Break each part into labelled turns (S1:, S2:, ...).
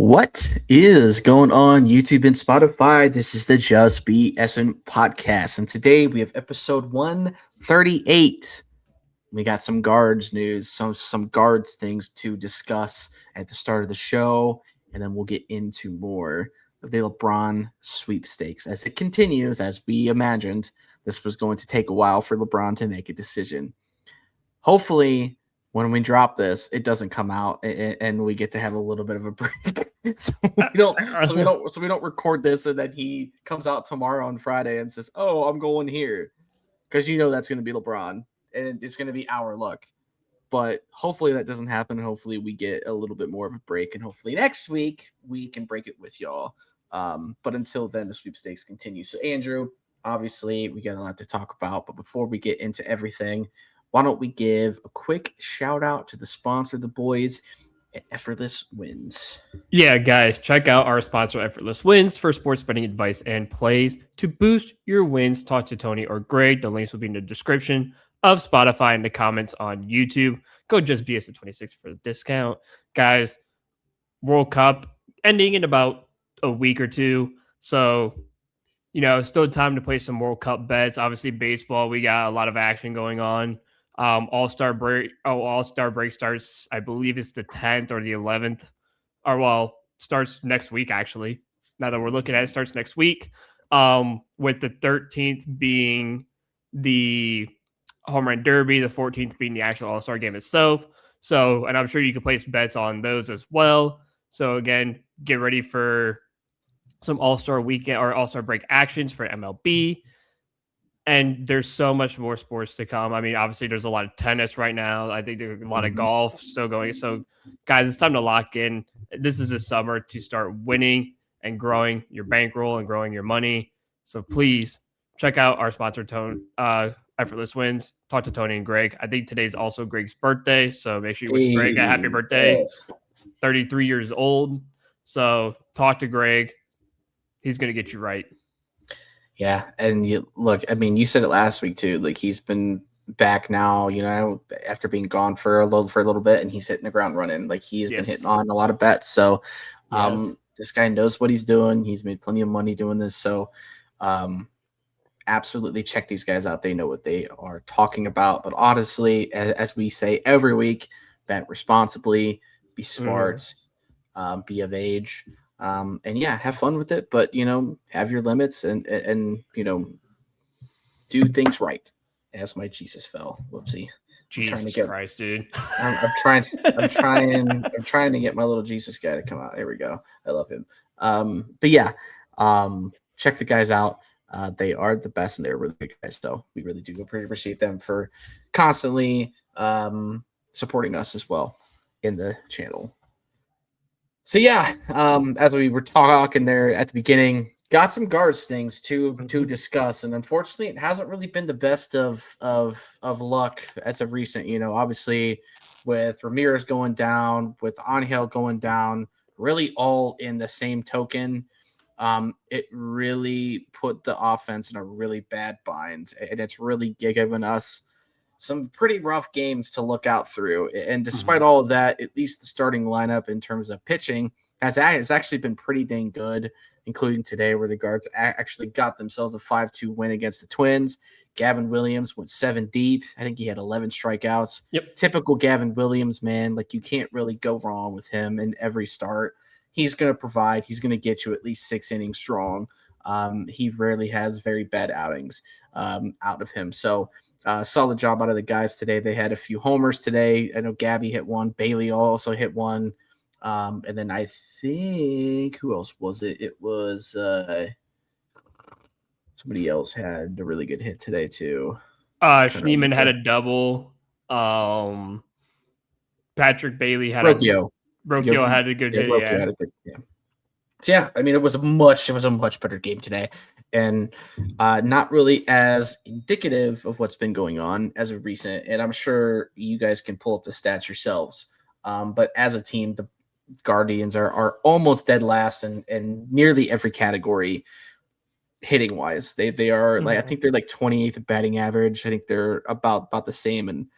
S1: What is going on YouTube and Spotify? This is the Just BSN podcast, and today we have episode 138. We got some guards news, some guards things to discuss at the start of the show, and then we'll get into more of the LeBron sweepstakes as it continues. As we imagined, this was going to take a while for LeBron to make a decision. Hopefully, when we drop this, it doesn't come out and we get to have a little bit of a break. so we don't record this and then he comes out tomorrow on Friday and says, "Oh, I'm going here." Because that's going to be LeBron and it's going to be our luck. But hopefully that doesn't happen. And hopefully we get a little bit more of a break. And hopefully next week we can break it with y'all. But until then, the sweepstakes continue. So, Andrew, obviously we got a lot to talk about. But before we get into everything, why don't we give a quick shout out to the sponsor, the boys at Effortless Wins.
S2: Yeah, guys, check out our sponsor, Effortless Wins, for sports betting advice and plays. To boost your wins, talk to Tony or Greg. The links will be in the description of Spotify and the comments on YouTube. Go just BS at 26 for the discount. Guys, World Cup ending in about a week or two. So, still time to play some World Cup bets. Obviously, baseball, we got a lot of action going on. All-Star break starts, I believe it's the 10th or the 11th, starts next week, actually. Now that we're looking at it, starts next week, with the 13th being the Home Run Derby, the 14th being the actual All-Star game itself. So, and I'm sure you can place bets on those as well. So again, get ready for some All-Star weekend or All-Star break actions for MLB. And there's so much more sports to come. I mean, obviously, there's a lot of tennis right now. I think there's a lot of golf still going. So, guys, it's time to lock in. This is a summer to start winning and growing your bankroll and growing your money. So, please check out our sponsor, Effortless Wins. Talk to Tony and Greg. I think today's also Greg's birthday. So, make sure you wish Greg a happy birthday. Yes. 33 years old. So, talk to Greg. He's going to get you right.
S1: Yeah, and you said it last week too. Like, he's been back now, after being gone for a little bit, and he's hitting the ground running. Like, he's been hitting on a lot of bets. So, this guy knows what he's doing. He's made plenty of money doing this. So, absolutely check these guys out. They know what they are talking about. But honestly, as we say every week, bet responsibly, be smart, be of age. And have fun with it, but have your limits and do things right. As my Jesus fell. Whoopsie.
S2: Jesus Christ, dude.
S1: I'm trying to get my little Jesus guy to come out. Here we go. I love him. Check the guys out. They are the best and they're really good guys. So we really do appreciate them for constantly supporting us as well in the channel. So as we were talking there at the beginning, got some guards things to discuss, and unfortunately, it hasn't really been the best of luck as of recent. Obviously, with Ramirez going down, with Angel going down, really all in the same token, it really put the offense in a really bad bind, and it's really given us some pretty rough games to look out through. And despite all of that, at least the starting lineup in terms of pitching has actually been pretty dang good, including today where the guards actually got themselves a 5-2 win against the Twins. Gavin Williams went 7 deep. I think he had 11 strikeouts.
S2: Yep.
S1: Typical Gavin Williams, man. Like, you can't really go wrong with him in every start. He's going to provide. He's going to get you at least 6 innings strong. He rarely has very bad outings out of him. So, solid job out of the guys today. They had a few homers today. I know Gabby hit one. Bailey also hit one. And then I think, who else was it? It was somebody else had a really good hit today too.
S2: Schneeman had a double. Patrick Bailey had
S1: Rocchio.
S2: Rocchio had a good hit.
S1: Had a good, So, I mean, it was a much better game today, and not really as indicative of what's been going on as of recent. And I'm sure you guys can pull up the stats yourselves. But as a team, the Guardians are almost dead last in nearly every category hitting wise. They are like, I think they're like 28th batting average. I think they're about the same in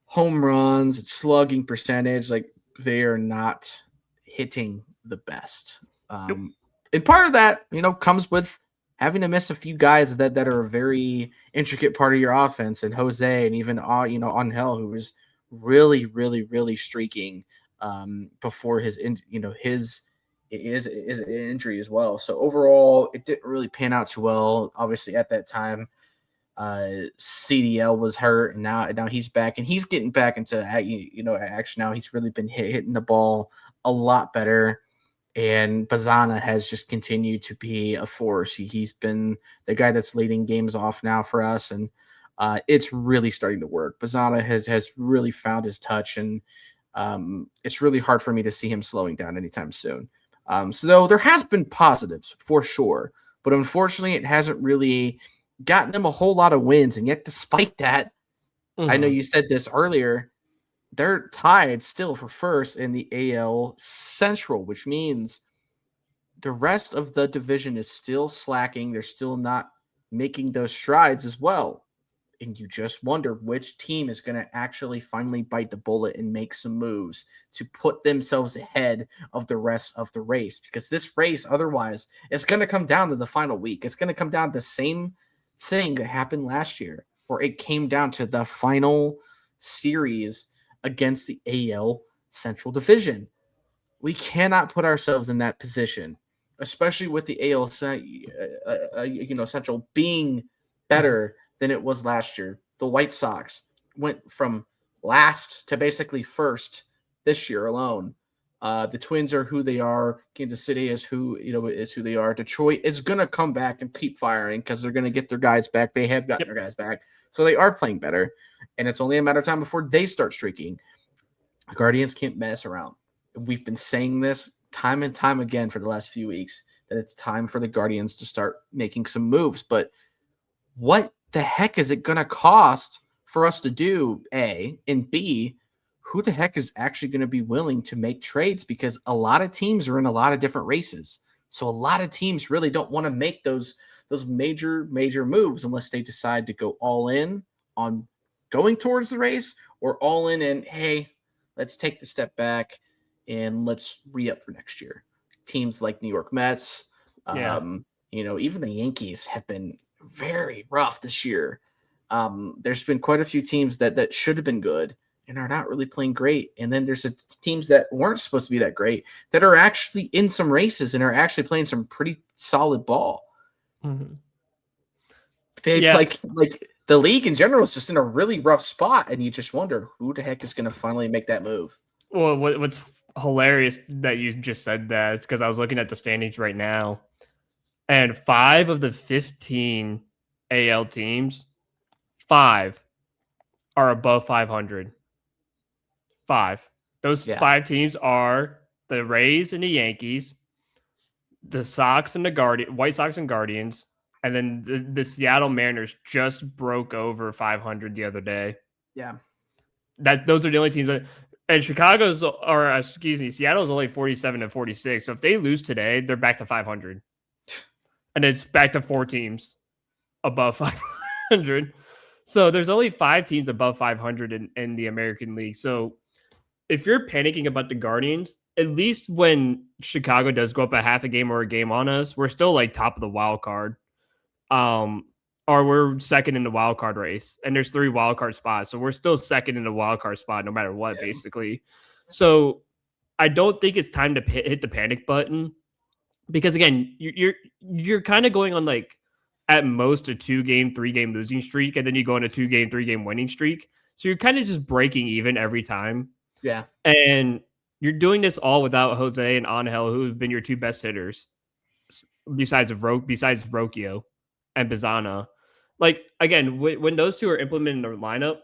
S1: home runs, slugging percentage. Like, they are not hitting the best.
S2: Nope.
S1: And part of that, comes with having to miss a few guys that are a very intricate part of your offense, and Jose, and even Angel, who was really, really, really streaking before his injury as well. So overall, it didn't really pan out too well. Obviously, at that time, CDL was hurt, and now he's back, and he's getting back into action now. He's really been hitting the ball a lot better. And Bazana has just continued to be a force. He's been the guy that's leading games off now for us, and it's really starting to work. Bazana has really found his touch, and it's really hard for me to see him slowing down anytime soon. So though there has been positives for sure, but unfortunately it hasn't really gotten them a whole lot of wins. And yet despite that, I know you said this earlier, they're tied still for first in the AL Central, which means the rest of the division is still slacking. They're still not making those strides as well. And you just wonder which team is going to actually finally bite the bullet and make some moves to put themselves ahead of the rest of the race. Because this race, otherwise, is going to come down to the final week. It's going to come down to the same thing that happened last year, where it came down to the final series against the AL Central Division. We cannot put ourselves in that position, especially with the AL Central being better than it was last year. The White Sox went from last to basically first this year alone. The Twins are who they are. Kansas City is who they are. Detroit is going to come back and keep firing because they're going to get their guys back. They have gotten their guys back, so they are playing better. And it's only a matter of time before they start streaking. The Guardians can't mess around. We've been saying this time and time again for the last few weeks that it's time for the Guardians to start making some moves. But what the heck is it going to cost for us to do, A, and B, who the heck is actually going to be willing to make trades? Because a lot of teams are in a lot of different races. So a lot of teams really don't want to make those major moves unless they decide to go all in on going towards the race, or all in and, hey, let's take the step back and let's re-up for next year. Teams like New York Mets, even the Yankees have been very rough this year. There's been quite a few teams that should have been good and are not really playing great. And then there's teams that weren't supposed to be that great that are actually in some races and are actually playing some pretty solid ball.
S2: Mm-hmm.
S1: Like the league in general is just in a really rough spot, and you just wonder who the heck is going to finally make that move.
S2: Well, what's hilarious that you just said that is because I was looking at the standings right now, and 5 of the 15 AL teams, 5 are above 500. 5. Those 5 teams are the Rays and the Yankees, the Sox and the White Sox and Guardians, and then the Seattle Mariners just broke over 500 the other day.
S1: Yeah.
S2: Those are the only teams and Seattle's only 47 and 46. So if they lose today, they're back to 500. And it's back to 4 teams above 500. So there's only 5 teams above 500 in the American League. So if you're panicking about the Guardians, at least when Chicago does go up a half a game or a game on us, we're still like top of the wild card. Or we're second in the wild card race, and there's 3 wild card spots. So we're still second in the wild card spot, no matter what, basically. So I don't think it's time to hit the panic button, because again, you're kind of going on like at most a 2-game, 3-game losing streak, and then you go on a 2-game, 3-game winning streak. So you're kind of just breaking even every time.
S1: Yeah.
S2: And you're doing this all without Jose and Angel, who've been your 2 best hitters besides Rocchio and Bazana. Like, again, when those 2 are implemented in the lineup,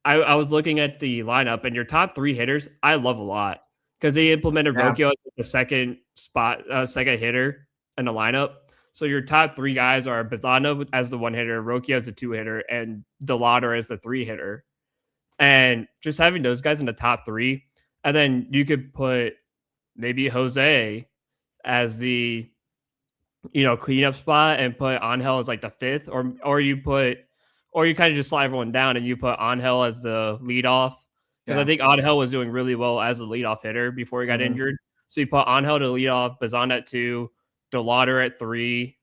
S2: I was looking at the lineup, and your top 3 hitters I love a lot, because they implemented Rocchio as the second hitter in the lineup. So your top 3 guys are Bazana as the 1 hitter, Rocchio as the 2 hitter, and DeLauder as the 3 hitter. And just having those guys in the top 3, and then you could put maybe Jose as the cleanup spot and put Angel as like the 5th, or you kind of just slide everyone down and you put Angel as the leadoff, because I think Angel was doing really well as a leadoff hitter before he got injured. So you put Angel to lead off, Bazan at 2, DeLauder at 3,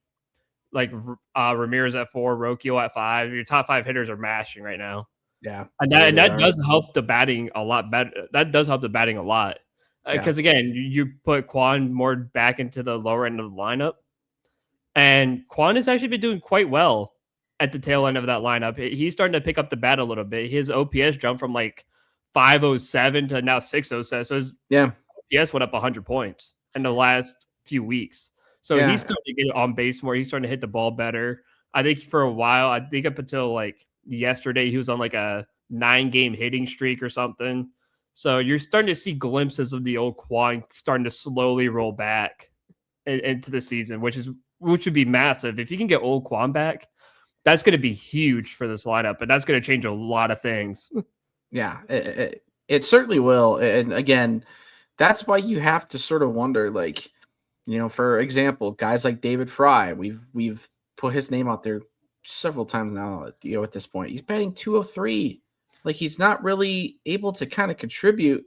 S2: like Ramirez at 4, Rocchio at 5. Your top 5 hitters are mashing right now.
S1: Yeah,
S2: And
S1: they
S2: that
S1: really are.
S2: does help the batting a lot better. That does help the batting a lot.
S1: Yeah.
S2: Because again, you put Quan more back into the lower end of the lineup. And Quan has actually been doing quite well at the tail end of that lineup. He's starting to pick up the bat a little bit. His OPS jumped from like 507 to now 607. So his OPS went up 100 points in the last few weeks. So he's starting to get on base more. He's starting to hit the ball better. I think for a while, I think up until like yesterday, he was on like a 9-game hitting streak or something. So you're starting to see glimpses of the old Quan starting to slowly roll back into the season, which would be massive. If you can get old Quan back, that's going to be huge for this lineup, and that's going to change a lot of things.
S1: Yeah, it certainly will. And again, that's why you have to sort of wonder, like, for example, guys like David Fry, we've put his name out there several times now, at this point. He's batting 203. Like, he's not really able to kind of contribute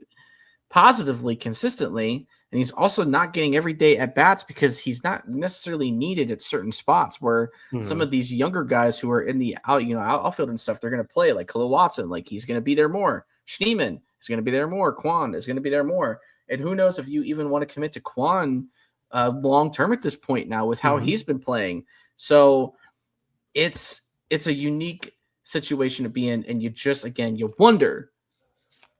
S1: positively consistently. And he's also not getting everyday at bats because he's not necessarily needed at certain spots where some of these younger guys who are in the outfield and stuff, they're going to play, like Khalil Watson. Like, he's going to be there more. Schneemann is going to be there more. Quan is going to be there more. And who knows if you even want to commit to Quan long term at this point now with how he's been playing. So it's a unique situation to be in. And you wonder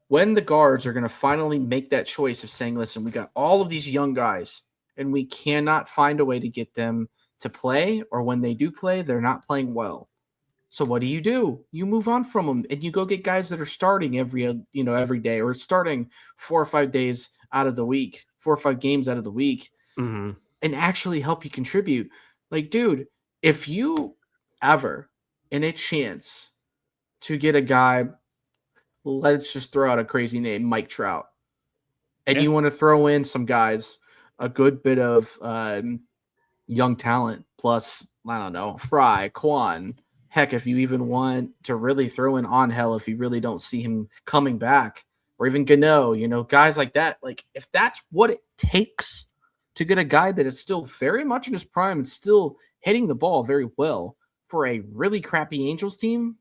S1: when the guards are going to finally make that choice of saying, listen, we got all of these young guys and we cannot find a way to get them to play, or when they do play, they're not playing well. So what do? You move on from them and you go get guys that are starting every day, or starting 4 or 5 days out of the week, 4 or 5 games out of the week, and actually help you contribute. Like, dude, if you ever in a chance to get a guy, let's just throw out a crazy name, Mike Trout, and you want to throw in some guys, a good bit of young talent, plus, I don't know, Fry, Quan, heck, if you even want to really throw in Angel, if you really don't see him coming back, or even Gano, guys like that. Like, if that's what it takes to get a guy that is still very much in his prime and still hitting the ball very well for a really crappy Angels team,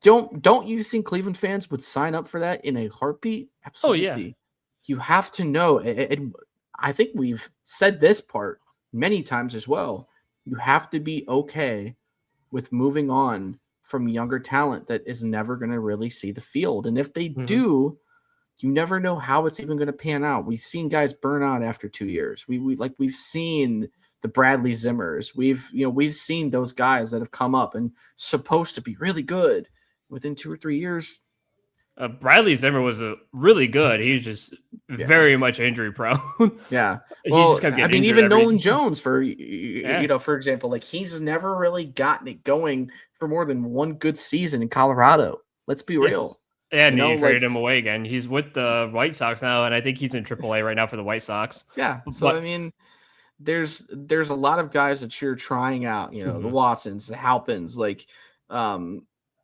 S1: don't you think Cleveland fans would sign up for that in a heartbeat? Absolutely.
S2: Oh, yeah.
S1: You have to know, and I think we've said this part many times as well. You have to be okay with moving on from younger talent that is never going to really see the field. And if they do, you never know how it's even going to pan out. We've seen guys burn out after 2 years. We've seen the Bradley Zimmers. We've seen those guys that have come up and supposed to be really good. Within 2 or 3 years,
S2: Bradley Zimmer was really good. He was just very much injury prone.
S1: Yeah.
S2: Well,
S1: even Nolan Jones, for example, like, he's never really gotten it going for more than one good season in Colorado. Let's be real.
S2: Yeah, and you traded him away again. He's with the White Sox now, and I think he's in AAA right now for the White Sox.
S1: Yeah. So, I mean, there's a lot of guys that you're trying out, the Watsons, the Halpins, like,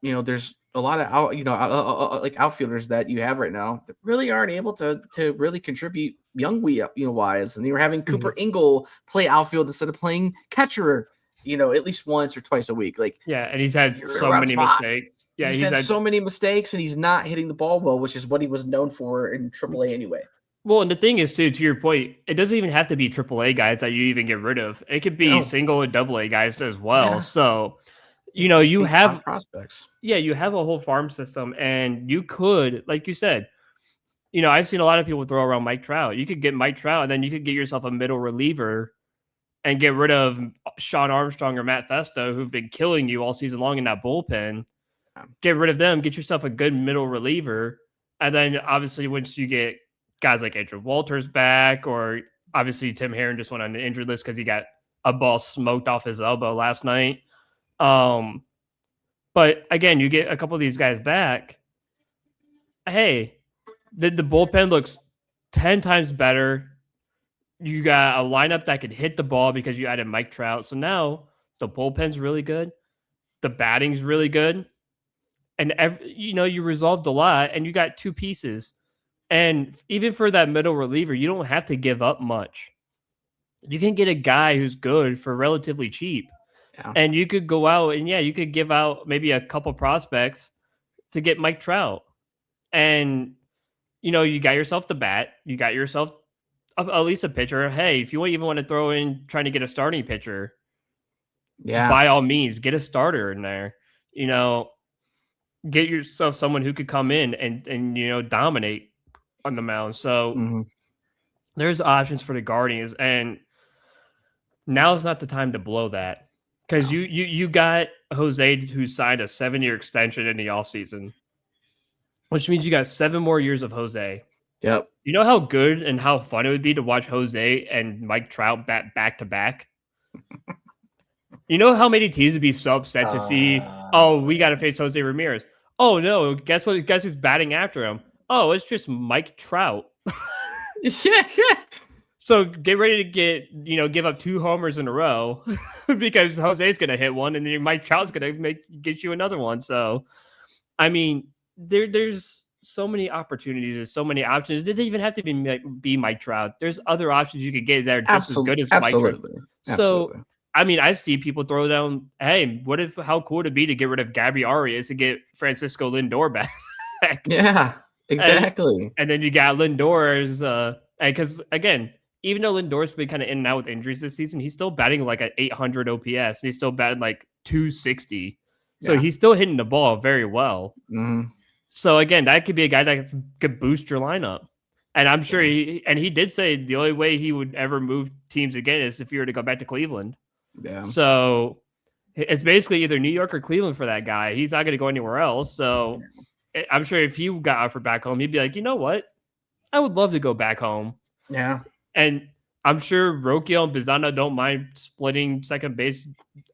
S1: there's a lot of like outfielders that you have right now that really aren't able to really contribute wise. And you're having Cooper Ingle play outfield instead of playing catcher, at least once or twice a week. Like,
S2: and he's had so many mistakes. Yeah,
S1: he's had so many mistakes, and he's not hitting the ball well, which is what he was known for in AAA anyway.
S2: Well, and the thing is, too, to your point, it doesn't even have to be AAA guys that you even get rid of. It could be single and AA guys as well. Yeah. So, you have
S1: prospects.
S2: Yeah, you have a whole farm system, and you could, like you said, I've seen a lot of people throw around Mike Trout. You could get Mike Trout, and then you could get yourself a middle reliever and get rid of Sean Armstrong or Matt Festa, who've been killing you all season long in that bullpen. Get rid of them, get yourself a good middle reliever, and then obviously once you get guys like Andrew Walters back, or obviously Tim Herron just went on the injured list because he got a ball smoked off his elbow last night. But again, you get a couple of these guys back. Hey, the bullpen looks 10 times better. You got a lineup that could hit the ball because you added Mike Trout. So now the bullpen's really good. The batting's really good. And you resolved a lot, and you got 2 pieces And even for that middle reliever, you don't have to give up much. You can get a guy who's good for relatively cheap.
S1: Yeah.
S2: And you could go out and, you could give out maybe a couple prospects to get Mike Trout. And, you got yourself the bat, you got yourself at least a pitcher. Hey, if you even want to throw in trying to get a starting pitcher,
S1: Yeah.
S2: by all means, get a starter in there. You know, get yourself someone who could come in and dominate on the mound. So
S1: Hmm.
S2: there's options for the Guardians, and now's not the time to blow that because
S1: No.
S2: you got Jose who signed a 7-year extension in the offseason, which means you got 7 more years of Jose.
S1: Yep.
S2: You know how good and how fun it would be to watch Jose and Mike Trout back to back? You know how many teams would be so upset to see, oh, we got to face Jose Ramirez. Oh, no, guess what? Guess who's batting after him? Oh, it's just Mike Trout.
S1: Yeah.
S2: So get ready to give up 2 homers in a row because Jose's going to hit one and then Mike Trout's going to get you another one. So, I mean, there's so many opportunities. There's so many options. It doesn't even have to be Mike Trout. There's other options you could get that are just as good as Mike Trout. So, I mean, I've seen people throw down, hey, how cool would it be to get rid of Gabby Arias to get Francisco Lindor back?
S1: Yeah, exactly.
S2: And then you got Lindor's, because again, even though Lindor's been kind of in and out with injuries this season, he's still batting like at 800 OPS. And he's still batting like 260. So he's still hitting the ball very well.
S1: Mm-hmm.
S2: So again, that could be a guy that could boost your lineup. And I'm sure he did say the only way he would ever move teams again is if he were to go back to Cleveland.
S1: Yeah.
S2: So it's basically either New York or Cleveland for that guy. He's not going to go anywhere else. So I'm sure if he got offered back home, he'd be like, you know what? I would love to go back home.
S1: Yeah.
S2: And I'm sure Roquio and Bizana don't mind splitting second base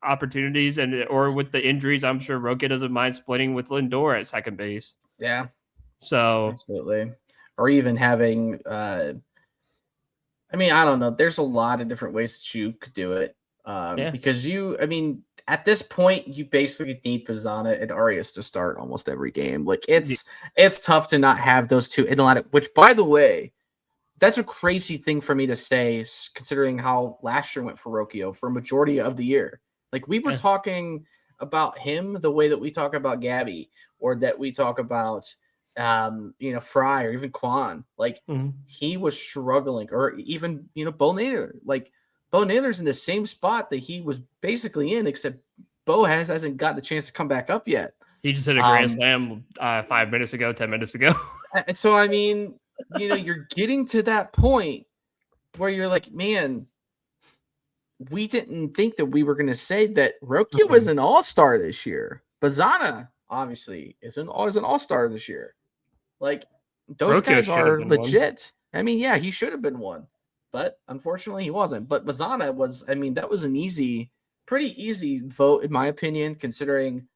S2: opportunities, or with the injuries, I'm sure Roquio doesn't mind splitting with Lindor at second base.
S1: Yeah.
S2: So
S1: absolutely. Or even having, I mean, I don't know. There's a lot of different ways that you could do it. Because at this point, you basically need Pizzana and Arias to start almost every game. Like it's tough to not have those two in the lineup. Which, by the way, that's a crazy thing for me to say, considering how last year went for Roquio for a majority of the year. Like we were talking about him the way that we talk about Gabby, or that we talk about Fry, or even Quan. Like he was struggling, or even Bo Naylor. Like Bo Naylor's in the same spot that he was basically in, except Bo hasn't gotten a chance to come back up yet.
S2: He just hit a grand slam 5 minutes ago, 10 minutes ago.
S1: So I mean, you're getting to that point where you're like, man, we didn't think that we were going to say that Roquio was an all-star this year. Bazana obviously is an all-star this year. Like those guys are legit. One. I mean, yeah, he should have been one, but unfortunately he wasn't. But Bazana was, that was an pretty easy vote in my opinion, considering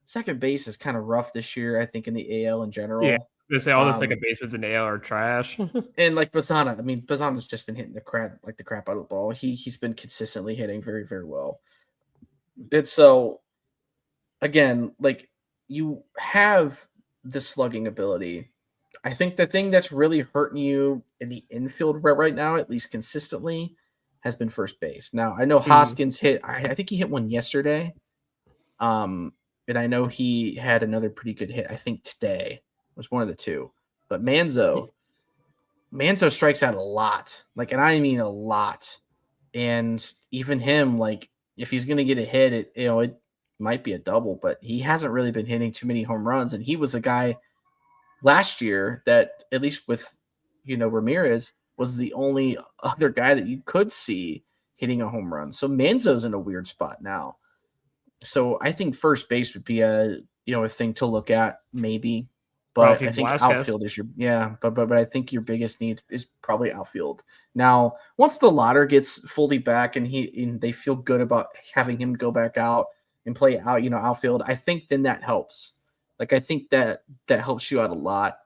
S1: second base is kind of rough this year, I think, in the AL in general.
S2: Yeah. They say all the second basemen in the AL are trash.
S1: And like Bazana's just been hitting the crap out of the ball. He's been consistently hitting very, very well. And so again, like you have the slugging ability. I think the thing that's really hurting you in the infield right now, at least consistently, has been first base. Now I know Hoskins hit. I think he hit one yesterday. And I know he had another pretty good hit. I think today was one of the two. But Manzo strikes out a lot. Like, and I mean a lot. And even him, like, if he's gonna get a hit, it might be a double, but he hasn't really been hitting too many home runs. And he was a guy last year that, at least with Ramirez, was the only other guy that you could see hitting a home run. So Manzo's in a weird spot now. So I think first base would be a thing to look at, maybe. But I think outfield is but I think your biggest need is probably outfield. Now, once the ladder gets fully back and they feel good about having him go back out and play out, outfield, I think then that helps. Like I think that helps you out a lot.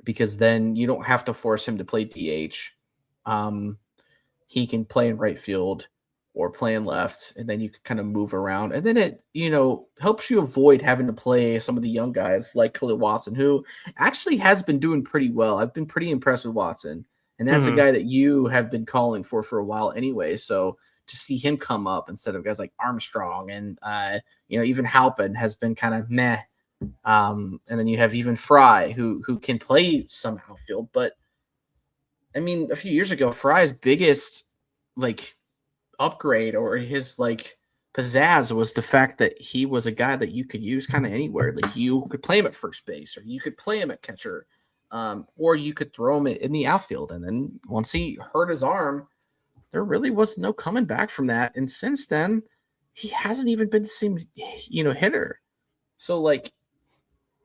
S1: Because then you don't have to force him to play DH. He can play in right field, or playing left, and then you can kind of move around. And then it, helps you avoid having to play some of the young guys like Khalil Watson, who actually has been doing pretty well. I've been pretty impressed with Watson. And that's a
S2: Mhm.
S1: guy that you have been calling for a while anyway. So to see him come up instead of guys like Armstrong and, even Halpin has been kind of meh. And then you have even Fry who can play some outfield. But I mean, a few years ago, Fry's biggest like upgrade or his like pizzazz was the fact that he was a guy that you could use kind of anywhere. Like you could play him at first base, or you could play him at catcher, or you could throw him in the outfield. And then once he hurt his arm, there really was no coming back from that. And since then, he hasn't even been the same, hitter. So like,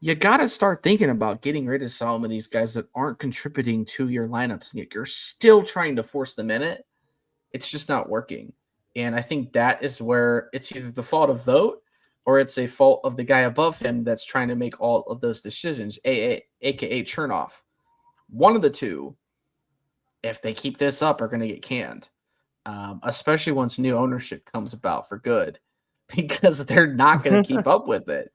S1: you got to start thinking about getting rid of some of these guys that aren't contributing to your lineups, and yet you're still trying to force them in it. It's just not working. And I think that is where it's either the fault of Vogt or it's a fault of the guy above him that's trying to make all of those decisions, aka Chernoff. One of the two, if they keep this up, are going to get canned, especially once new ownership comes about for good, because they're not going to keep up with it.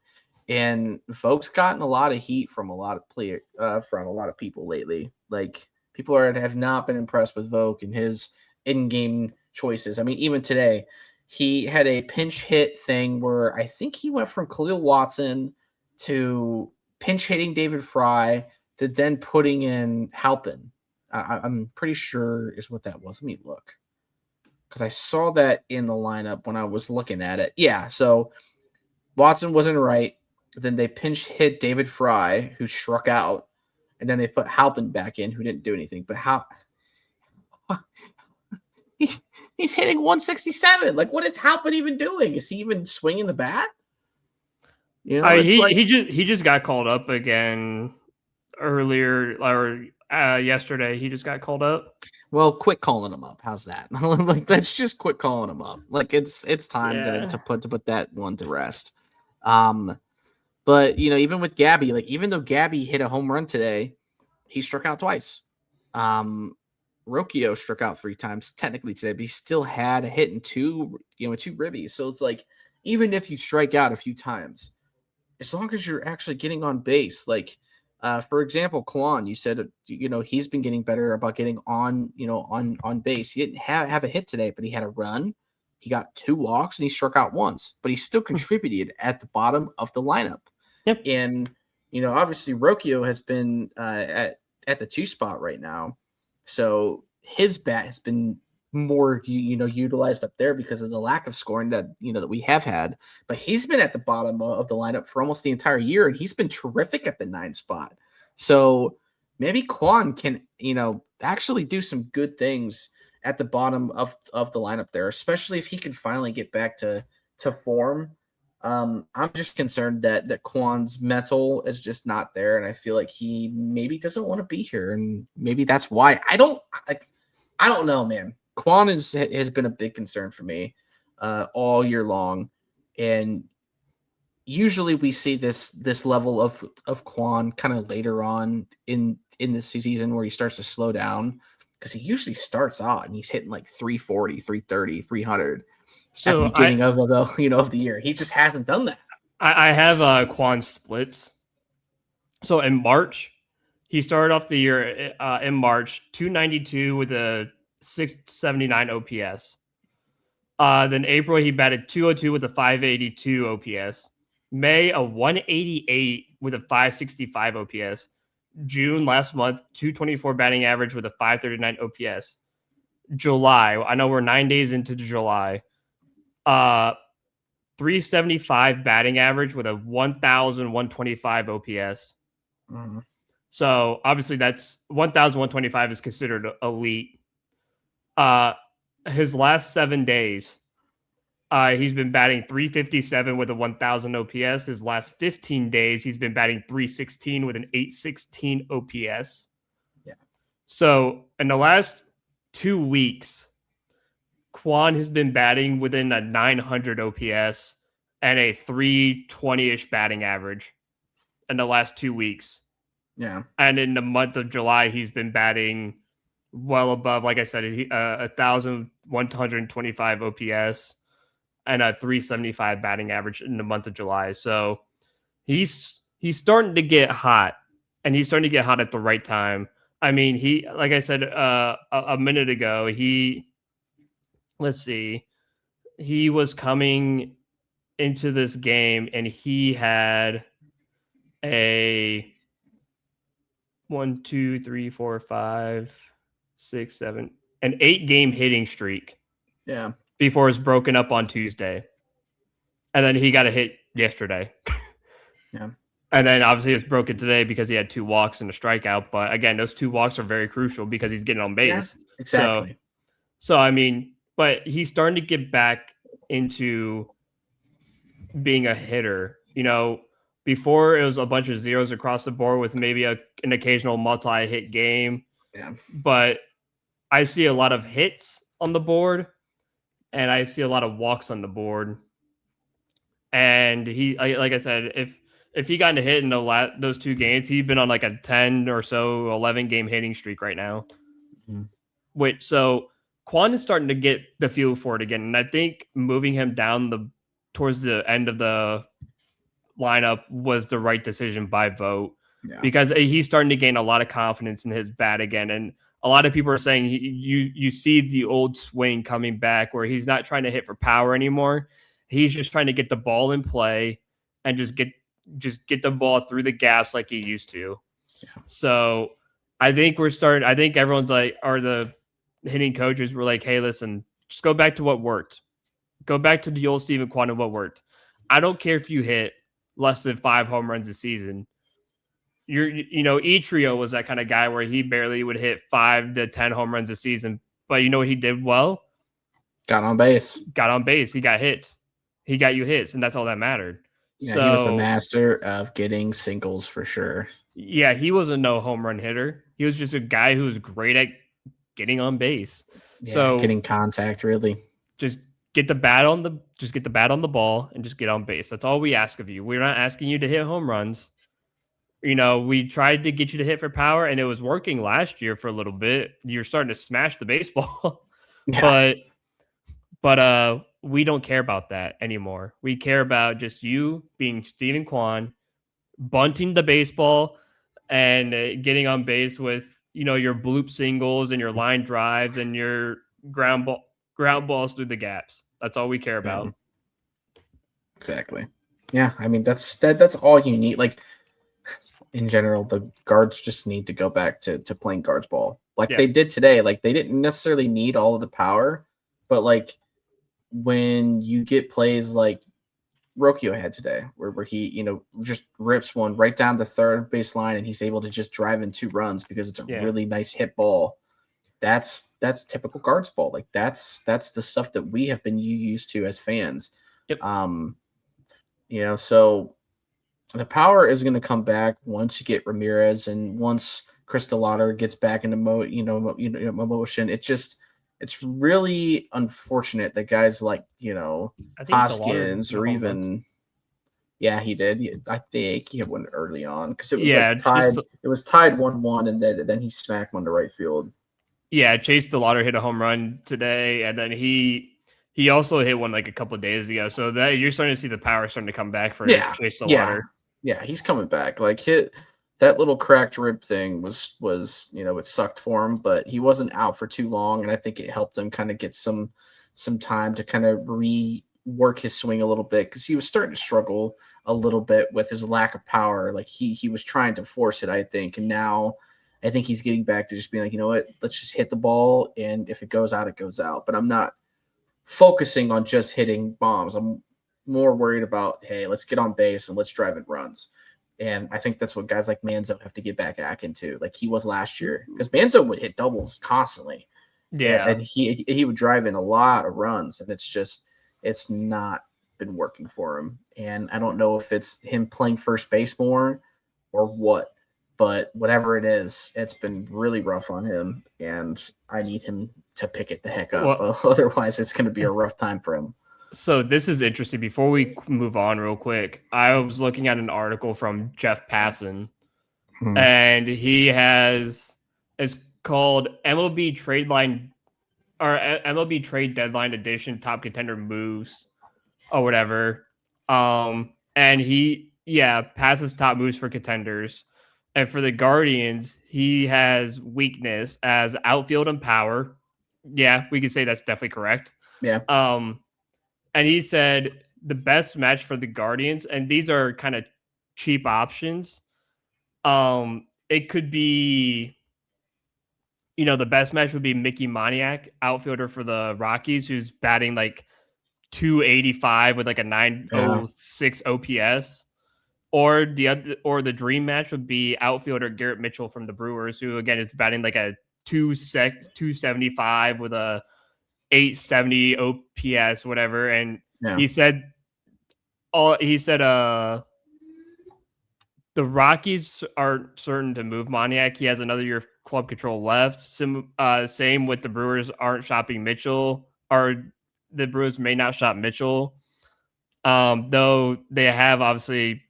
S1: And Vogt's gotten a lot of heat from a lot of people lately. Like people have not been impressed with Vogt and his in-game choices. I mean, even today, he had a pinch hit thing where I think he went from Khalil Watson to pinch hitting David Fry to then putting in Halpin. I'm pretty sure is what that was. Let me look, because I saw that in the lineup when I was looking at it. Yeah, so Watson wasn't right. Then they pinch hit David Fry, who struck out, and then they put Halpin back in, who didn't do anything. But how he's hitting 167? Like, what is Halpin even doing? Is he even swinging the bat? It's like
S2: He just got called up again earlier or yesterday. He just got called up.
S1: well, quit calling him up. How's that? Like, let's just quit calling him up. Like, it's time
S2: Yeah.
S1: to put that one to rest. But even with Gabby, like even though Gabby hit a home run today, he struck out twice. Rocchio struck out 3 times technically today, but he still had a hit and two ribbies. So it's like even if you strike out a few times, as long as you're actually getting on base, like for example, Kwan, you said he's been getting better about getting on base. He didn't have a hit today, but he had a run. He got 2 walks and he struck out once, but he still contributed at the bottom of the lineup.
S2: Yep.
S1: And obviously Rocchio has been at the 2 spot right now, so his bat has been more utilized up there because of the lack of scoring that that we have had. But he's been at the bottom of the lineup for almost the entire year, and he's been terrific at the 9 spot. So maybe Quan can actually do some good things at the bottom of the lineup there, especially if he can finally get back to form. I'm just concerned that Quan's mental is just not there, and I feel like he maybe doesn't want to be here, and maybe that's why. I don't know, man. Quan has been a big concern for me all year long, and usually we see this level of Quan kind of later on in this season where he starts to slow down, because he usually starts out and he's hitting like 340, 330, 300 at the
S2: So
S1: beginning of the year. He just hasn't done that.
S2: I have Quan splits. So in March, he started off the year in March 292 with a 679 OPS. Then April he batted 202 with a 582 OPS. May a 188 with a 565 OPS. June last month 224 batting average with a 539 OPS. July, I know we're 9 days into July. 375 batting average with a 1,125 OPS.
S1: Mhm.
S2: So obviously that's 1,125 is considered elite. His last 7 days, he's been batting 357 with a 1,000 OPS. His last 15 days, he's been batting 316 with an 816 OPS.
S1: Yeah.
S2: So in the last 2 weeks, Quan has been batting within a 900 OPS and a 320-ish batting average in the last 2 weeks.
S1: Yeah.
S2: And in the month of July, he's been batting well above, like I said, 1,125 OPS and a 375 batting average in the month of July. So he's starting to get hot, and he's starting to get hot at the right time. I mean, he, like I said a minute ago, let's see, he was coming into this game and he had a 1, 2, 3, 4, 5, 6, 7, an 8-game hitting streak
S1: Yeah.
S2: before it was broken up on Tuesday. And then he got a hit yesterday.
S1: Yeah.
S2: And then obviously it's broken today because he had 2 walks and a strikeout. But again, those 2 walks are very crucial because he's getting on base.
S1: Yeah, exactly.
S2: So I mean, but he's starting to get back into being a hitter. Before it was a bunch of zeros across the board with maybe an occasional multi-hit game.
S1: Yeah.
S2: But I see a lot of hits on the board, and I see a lot of walks on the board. And he, like I said, if he got a hit in those 2 games, he'd been on like a 10 or so 11 game hitting streak right now.
S1: Mm-hmm.
S2: So Quan is starting to get the feel for it again, and I think moving him down towards the end of the lineup was the right decision by vote.
S1: Yeah.
S2: Because he's starting to gain a lot of confidence in his bat again, and a lot of people are saying you see the old swing coming back where he's not trying to hit for power anymore. He's just trying to get the ball in play and just get the ball through the gaps like he used to.
S1: Yeah.
S2: So I think everyone's like, or the hitting coaches were like, hey, listen, just go back to what worked. Go back to the old Steven Kwan and what worked. I don't care if you hit less than 5 home runs a season. Etrio was that kind of guy where he barely would hit 5 to 10 home runs a season. But you know what he did well?
S1: Got on base.
S2: He got hits. He got you hits, and that's all that mattered.
S1: Yeah, he was the master of getting singles for sure.
S2: Yeah, he wasn't no home run hitter. He was just a guy who was great at getting on base.
S1: Yeah,
S2: so
S1: getting contact, really.
S2: Just get the bat on the ball and just get on base. That's all we ask of you. We're not asking you to hit home runs. We tried to get you to hit for power, and it was working last year for a little bit. You're starting to smash the baseball.
S1: Yeah.
S2: But we don't care about that anymore. We care about just you being Steven Kwan, bunting the baseball and getting on base with, your bloop singles and your line drives and your ground balls through the gaps. That's all we care about.
S1: Exactly. Yeah, I mean that's all you need. Like, in general, the guards just need to go back to playing guards ball like they did today. Like, they didn't necessarily need all of the power, but like when you get plays like Rocchio had today, where he, just rips one right down the third base line and he's able to just drive in 2 runs because it's a really nice hit ball. That's typical guards ball. Like that's the stuff that we have been used to as fans.
S2: Yep.
S1: So the power is going to come back once you get Ramirez and once Chris DeLauder gets back into motion. It's really unfortunate that guys like, Hoskins or even, he did. I think he had one early on because it was tied. It was tied 1-1, and then he smacked one to right field.
S2: Yeah, Chase DeLauder hit a home run today, and then he also hit one like a couple of days ago. So that you're starting to see the power starting to come back for Chase DeLauder.
S1: Yeah, he's coming back. Like that little cracked rib thing was it sucked for him, but he wasn't out for too long, and I think it helped him kind of get some time to kind of rework his swing a little bit because he was starting to struggle a little bit with his lack of power. Like he was trying to force it, I think, and now I think he's getting back to just being like, you know what, let's just hit the ball, and if it goes out, it goes out. But I'm not focusing on just hitting bombs. I'm more worried about, hey, let's get on base and let's drive in runs. And I think that's what guys like Manzo have to get back into, like he was last year, because Manzo would hit doubles constantly.
S2: Yeah,
S1: and he would drive in a lot of runs, and it's not been working for him. And I don't know if it's him playing first base more or what, but whatever it is, it's been really rough on him, and I need him to pick it the heck up. Otherwise, it's going to be a rough time for him.
S2: So this is interesting. Before we move on real quick, I was looking at an article from Jeff Passan, and he has, as called MLB Trade Line or MLB Trade Deadline Edition Top Contender Moves or whatever. And he passes top moves for contenders. And for the Guardians, he has weakness as outfield and power. Yeah, we could say that's definitely correct.
S1: Yeah.
S2: And he said the best match for the Guardians, and these are kind of cheap options. It could be, the best match would be Mickey Moniak, outfielder for the Rockies, who's batting like 285 with like a 906 OPS. Or the dream match would be outfielder Garrett Mitchell from the Brewers, who again is batting like a 275 with a 870 OPS, whatever. And
S1: Yeah.
S2: he said the Rockies aren't certain to move Moniak. He has another year of club control left. Same with the Brewers aren't shopping Mitchell, or the Brewers may not shop Mitchell. Though they have obviously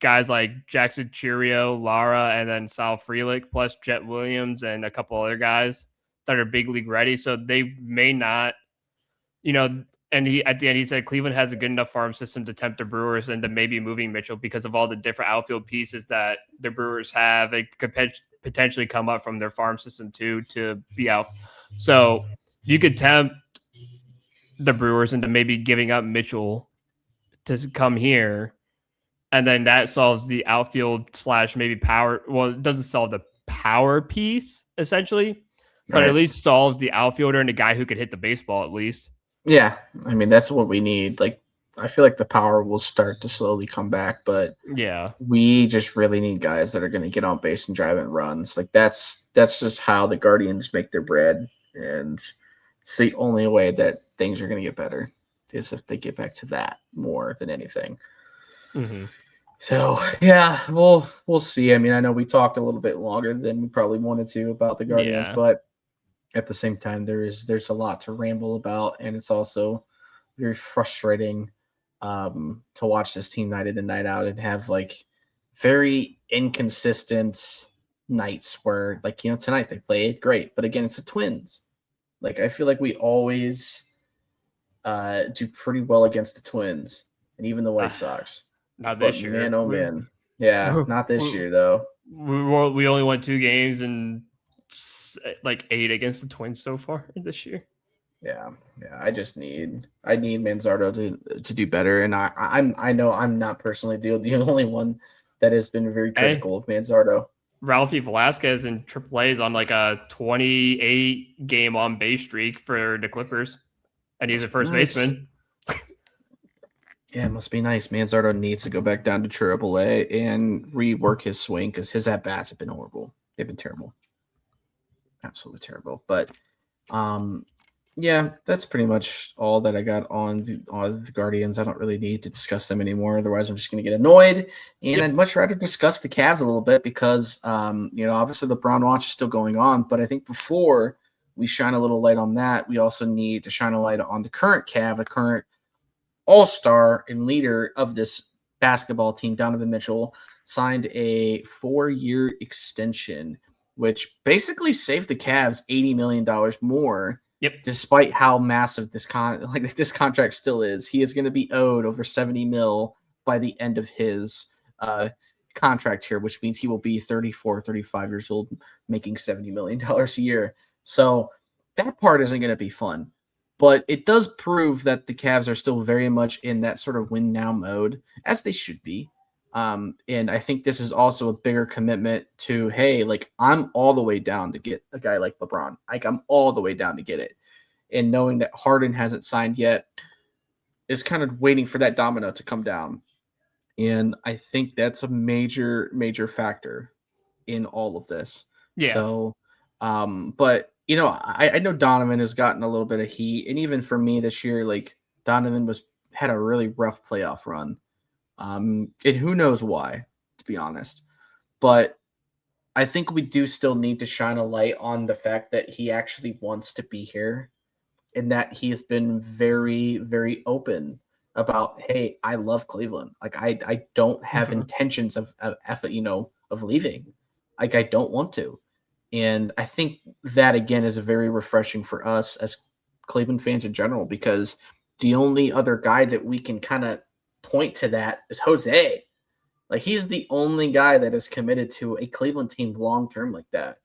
S2: guys like Jackson Cheerio, Lara, and then Sal Frelick, plus Jet Williams and a couple other guys that are big league ready. So they may not, and at the end he said Cleveland has a good enough farm system to tempt the Brewers into maybe moving Mitchell because of all the different outfield pieces that the Brewers have. It could potentially come up from their farm system too to be out. So you could tempt the Brewers into maybe giving up Mitchell to come here, and then that solves the outfield / maybe power. Well, it doesn't solve the power piece essentially, but at least solves the outfielder and a guy who could hit the baseball at least.
S1: Yeah, I mean that's what we need. Like, I feel like the power will start to slowly come back, but
S2: yeah,
S1: we just really need guys that are going to get on base and drive in runs. Like that's just how the Guardians make their bread, and it's the only way that things are going to get better is if they get back to that more than anything.
S2: Mm-hmm.
S1: So yeah, we'll see. I mean, I know we talked a little bit longer than we probably wanted to about the Guardians, but at the same time, there's a lot to ramble about, and it's also very frustrating to watch this team night in and night out and have like very inconsistent nights where, like, tonight they played great, but again, it's the Twins. Like, I feel like we always do pretty well against the Twins and even the White Sox.
S2: Not this year.
S1: Man, oh man. Yeah, not this year though.
S2: We only won 2 games and like 8 against the Twins so far this year.
S1: Yeah. I need Manzardo to do better, and I know I'm not personally the only one that has been very critical of Manzardo.
S2: Ralphie Velasquez in AAA is on like a 28 game on base streak for the Clippers, and he's a first baseman.
S1: Yeah, it must be nice. Manzardo needs to go back down to AAA and rework his swing because his at-bats have been horrible. They've been terrible. Absolutely terrible. But, yeah, that's pretty much all that I got on the Guardians. I don't really need to discuss them anymore. Otherwise, I'm just going to get annoyed. And I'd much rather discuss the Cavs a little bit because, obviously the LeBron watch is still going on. But I think before we shine a little light on that, we also need to shine a light on the current Cav, the current all-star and leader of this basketball team. Donovan Mitchell signed a 4-year extension, which basically saved the Cavs $80 million more.
S2: Yep.
S1: Despite how massive this contract still is, he is going to be owed over $70 million by the end of his contract here, which means he will be 34, 35 years old, making $70 million a year. So that part isn't going to be fun. But it does prove that the Cavs are still very much in that sort of win now mode, as they should be. And I think this is also a bigger commitment to, hey, like, I'm all the way down to get a guy like LeBron. Like, I'm all the way down to get it. And knowing that Harden hasn't signed yet is kind of waiting for that domino to come down. And I think that's a major, major factor in all of this.
S2: Yeah.
S1: So, but I know Donovan has gotten a little bit of heat, and even for me this year, like, Donovan had a really rough playoff run, and who knows why, to be honest. But I think we do still need to shine a light on the fact that he actually wants to be here, and that he's been very, very open about, hey, I love Cleveland. Like, I don't have intentions of leaving. Like, I don't want to. And I think that, again, is a very refreshing for us as Cleveland fans in general, because the only other guy that we can kind of point to that is Jose. Like, he's the only guy that is committed to a Cleveland team long term like that.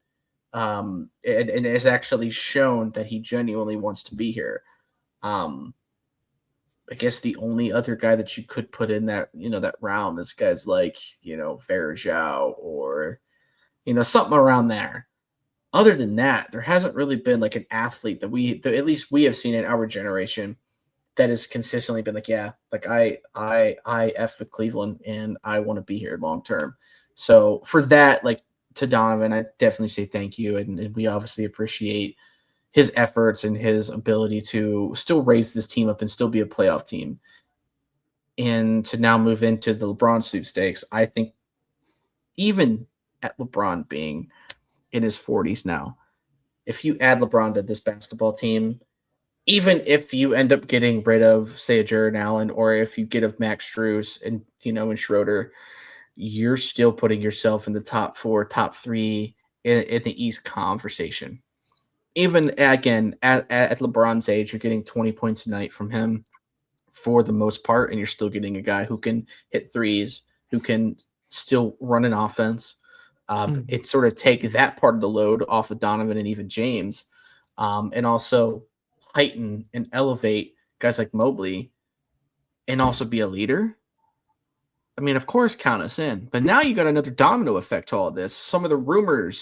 S1: And has actually shown that he genuinely wants to be here. Um, I guess the only other guy that you could put in that, that realm is guys like, Verjao or, something around there. Other than that, there hasn't really been like an athlete that at least we have seen in our generation that has consistently been like, yeah, like I F with Cleveland and I want to be here long term. So for that, like, to Donovan, I definitely say thank you. And we obviously appreciate his efforts and his ability to still raise this team up and still be a playoff team. And to now move into the LeBron sweepstakes, I think even at LeBron being in his 40s now, if you add LeBron to this basketball team, even if you end up getting rid of, say, a Jared Allen, or if you get of Max Strus and Schroeder, you're still putting yourself in the top 4, top 3 in the East conversation. Even again at LeBron's age, you're getting 20 points a night from him for the most part, and you're still getting a guy who can hit threes, who can still run an offense. It sort of take that part of the load off of Donovan and even James, and also heighten and elevate guys like Mobley, and also be a leader. I mean, of course, count us in. But now you got another domino effect to all this. Some of the rumor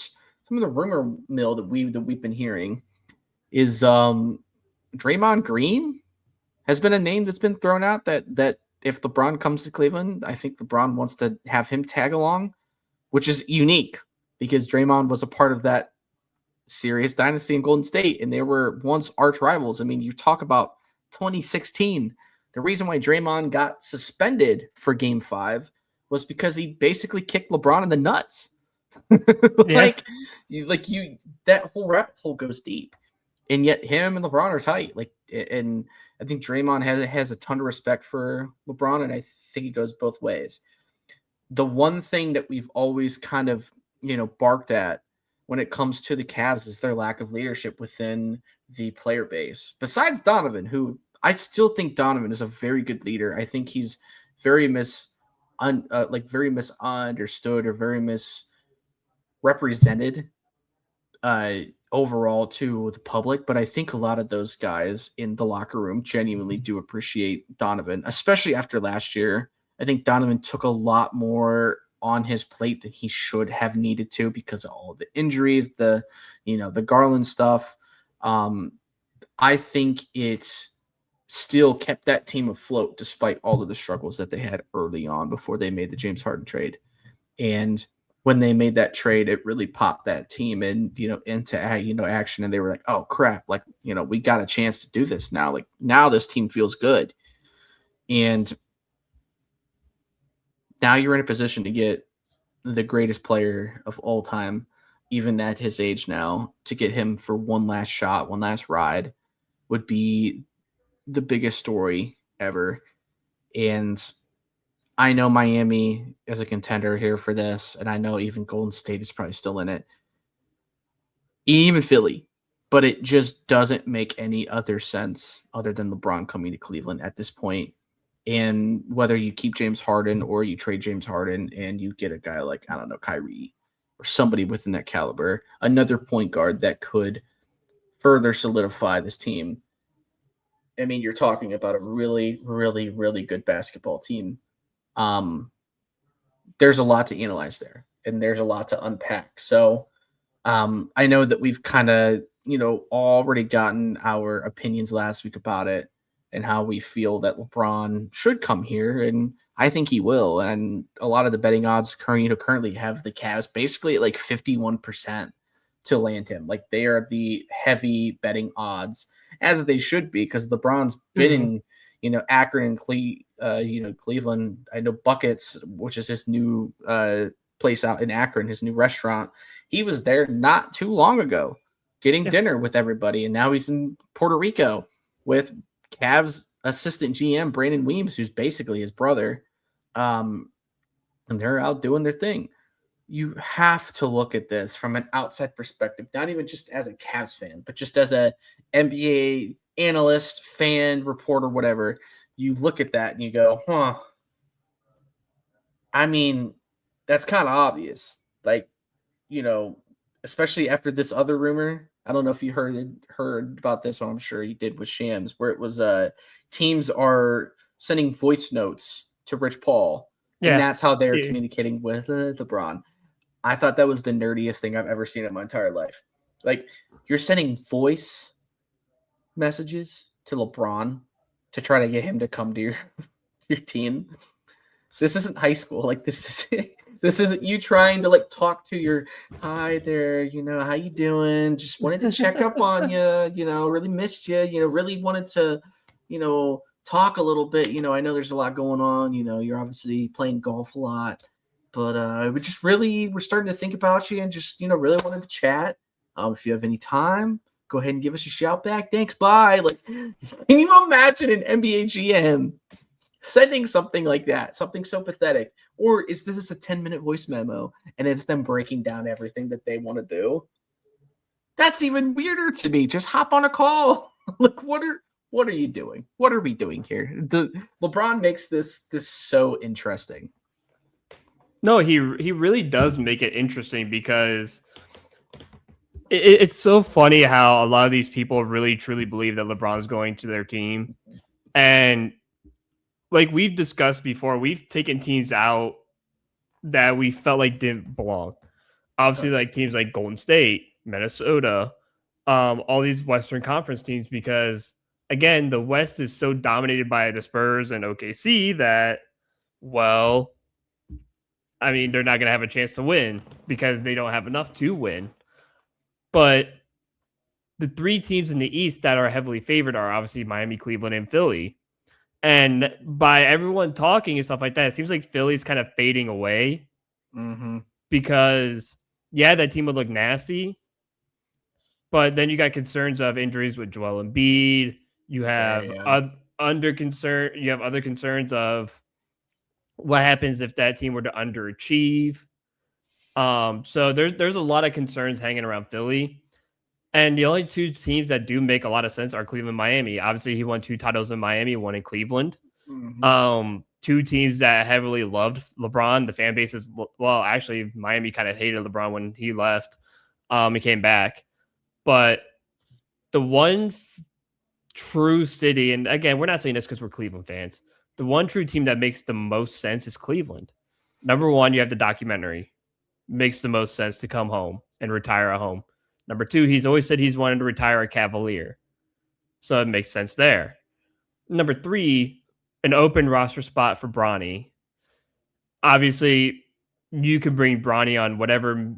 S1: mill that we've been hearing is Draymond Green has been a name that's been thrown out that if LeBron comes to Cleveland, I think LeBron wants to have him tag along, which is unique because Draymond was a part of that serious dynasty in Golden State, and they were once arch rivals. I mean, you talk about 2016. The reason why Draymond got suspended for Game 5 was because he basically kicked LeBron in the nuts. like, that whole rabbit hole goes deep, and yet him and LeBron are tight. Like, and I think Draymond has a ton of respect for LeBron, and I think it goes both ways. The one thing that we've always kind of barked at when it comes to the Cavs is their lack of leadership within the player base. Besides Donovan, who I still think Donovan is a very good leader. I think he's very very misunderstood or very misrepresented overall to the public. But I think a lot of those guys in the locker room genuinely do appreciate Donovan, especially after last year. I think Donovan took a lot more on his plate than he should have needed to because of all the injuries, the Garland stuff. I think it still kept that team afloat despite all of the struggles that they had early on before they made the James Harden trade. And when they made that trade, it really popped that team into action, and they were like, oh crap, like, we got a chance to do this now. Like, now this team feels good. And now you're in a position to get the greatest player of all time, even at his age now, to get him for one last shot, one last ride would be the biggest story ever. And I know Miami is a contender here for this, and I know even Golden State is probably still in it, even Philly, but it just doesn't make any other sense other than LeBron coming to Cleveland at this point. And whether you keep James Harden or you trade James Harden and you get a guy like, I don't know, Kyrie or somebody within that caliber, another point guard that could further solidify this team. I mean, you're talking about a really, really, really good basketball team. There's a lot to analyze there, and there's a lot to unpack. So I know that we've kind of, already gotten our opinions last week about it and how we feel that LeBron should come here, and I think he will. And a lot of the betting odds currently have the Cavs basically at like 51% to land him. Like, they are the heavy betting odds, as they should be, because LeBron's been in, Akron and Cleveland. I know Buckets, which is his new place out in Akron, his new restaurant. He was there not too long ago getting dinner with everybody, and now he's in Puerto Rico with Cavs assistant GM Brandon Weems, who's basically his brother. And they're out doing their thing. you have to look at this from an outside perspective, not even just as a Cavs fan, but just as a NBA analyst, fan, reporter, whatever. You look at that and you go, huh. I mean, that's kind of obvious. Like, you know, especially after this other rumor. I don't know if you heard about this one. I'm sure you did with Shams, where it was teams are sending voice notes to Rich Paul, and
S2: Yeah.
S1: that's how they're
S2: Yeah.
S1: communicating with LeBron. I thought that was the nerdiest thing I've ever seen in my entire life. Like, you're sending voice messages to LeBron to try to get him to come to your team. This isn't high school. Like, this isn't you trying to like talk to your hi there, how you doing? Just wanted to check up on you, really missed you, really wanted to, talk a little bit. I know there's a lot going on. You're obviously playing golf a lot, but we just really we're starting to think about you and just really wanted to chat. If you have any time, go ahead and give us a shout back. Thanks, bye. Like, can you imagine an NBA GM sending something like that, something so pathetic? Or is this a 10-minute voice memo and it's them breaking down everything that they want to do? That's even weirder to me. Just hop on a call. Like, what are you doing? What are we doing here? LeBron makes this so interesting.
S2: No, he really does make it interesting because it's so funny how a lot of these people really truly believe that LeBron's going to their team. And like we've discussed before, we've taken teams out that we felt like didn't belong. Obviously, like teams like Golden State, Minnesota, all these Western Conference teams, because again, the West is so dominated by the Spurs and OKC that, well, I mean, they're not going to have a chance to win because they don't have enough to win. But the three teams in the East that are heavily favored are obviously Miami, Cleveland, and Philly. And by everyone talking and stuff like that, it seems like Philly's kind of fading away because, yeah, that team would look nasty. But then you got concerns of injuries with Joel Embiid. You have other concerns of what happens if that team were to underachieve. So there's a lot of concerns hanging around Philly. And the only two teams that do make a lot of sense are Cleveland, Miami. Obviously, he won 2 titles in Miami, one in Cleveland. Two teams that heavily loved LeBron. The fan base is, well, actually, Miami kind of hated LeBron when he left. He came back. But the one true city, and again, we're not saying this because we're Cleveland fans. The one true team that makes the most sense is Cleveland. Number one, you have the documentary. Makes the most sense to come home and retire at home. Number two, he's always said he's wanted to retire a Cavalier. So it makes sense there. Number three, an open roster spot for Bronny. Obviously, you can bring Bronny on whatever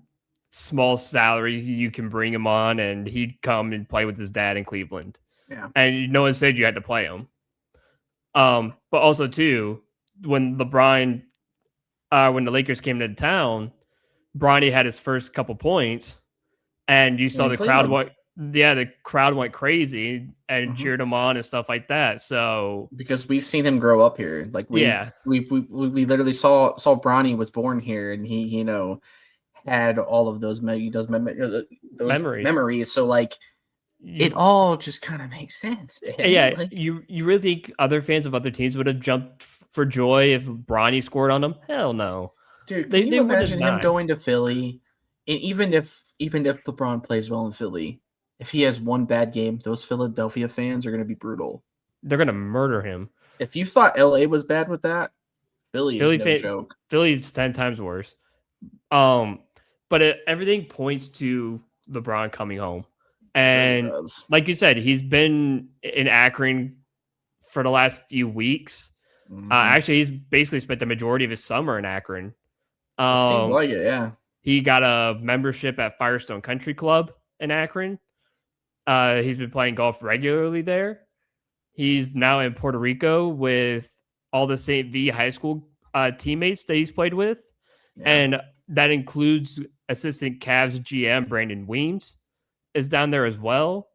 S2: small salary you can bring him on, and he'd come and play with his dad in Cleveland.
S1: Yeah.
S2: And no one said you had to play him. But also, too, when when the Lakers came to town, Bronny had his first couple points. And you saw the crowd went crazy and cheered him on and stuff like that. So
S1: because we've seen him grow up here, like we literally saw Bronny was born here, and he had all of those memories. So like it all just kind of makes sense, man.
S2: Yeah,
S1: like,
S2: you really think other fans of other teams would have jumped for joy if Bronny scored on them? Hell no,
S1: dude. Can you imagine him going to Philly? And even if LeBron plays well in Philly, if he has one bad game, those Philadelphia fans are going to be brutal.
S2: They're going to murder him.
S1: If you thought LA was bad with that, Philly is no joke.
S2: Philly's 10 times worse. But everything points to LeBron coming home. And really, like you said, he's been in Akron for the last few weeks. Actually, he's basically spent the majority of his summer in Akron.
S1: It seems like it, yeah.
S2: He got a membership at Firestone Country Club in Akron. He's been playing golf regularly there. He's now in Puerto Rico with all the St. V high school teammates that he's played with. Yeah. And that includes assistant Cavs GM Brandon Weems is down there as well.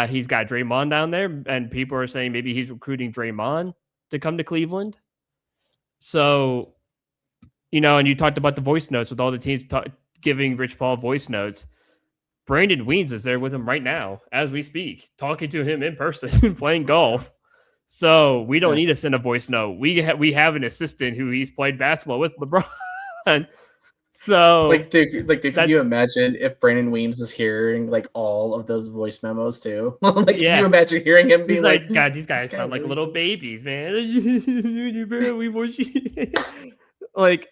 S2: He's got Draymond down there, and people are saying maybe he's recruiting Draymond to come to Cleveland. So, And you talked about the voice notes with all the teams giving Rich Paul voice notes. Brandon Weems is there with him right now as we speak, talking to him in person, playing golf. So we don't need to send a voice note. We have an assistant who he's played basketball with, LeBron. So
S1: dude, could you imagine if Brandon Weems is hearing like all of those voice memos too? Like, can you imagine hearing him being
S2: he's
S1: like,
S2: God, these guys sound like
S1: really
S2: little babies, man. We want you. Like,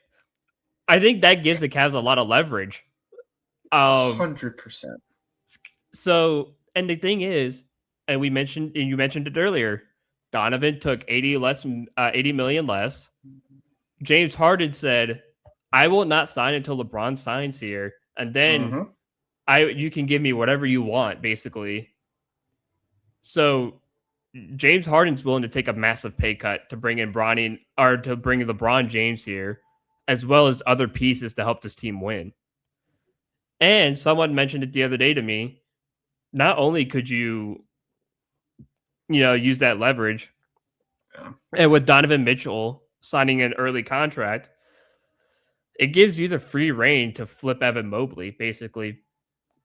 S2: I think that gives the Cavs a lot of leverage.
S1: 100%.
S2: So, and the thing is, and you mentioned it earlier, Donovan took 80 million less. James Harden said, "I will not sign until LeBron signs here, and then you can give me whatever you want, basically." So James Harden's willing to take a massive pay cut to bring in to bring LeBron James here, as well as other pieces to help this team win. And someone mentioned it the other day to me. Not only could use that leverage, and with Donovan Mitchell signing an early contract, it gives you the free reign to flip Evan Mobley, basically,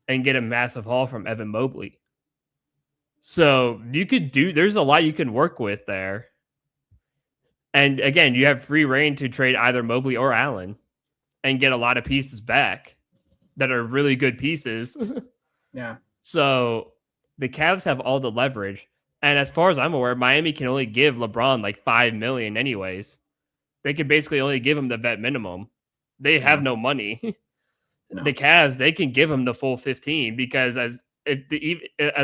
S2: and get a massive haul from Evan Mobley. So there's a lot you can work with there. And again, you have free reign to trade either Mobley or Allen and get a lot of pieces back that are really good pieces.
S1: Yeah.
S2: So the Cavs have all the leverage. And as far as I'm aware, Miami can only give LeBron like $5 million anyways. They could basically only give him the vet minimum. They have no money.
S1: No.
S2: The Cavs, they can give him the full 15 because as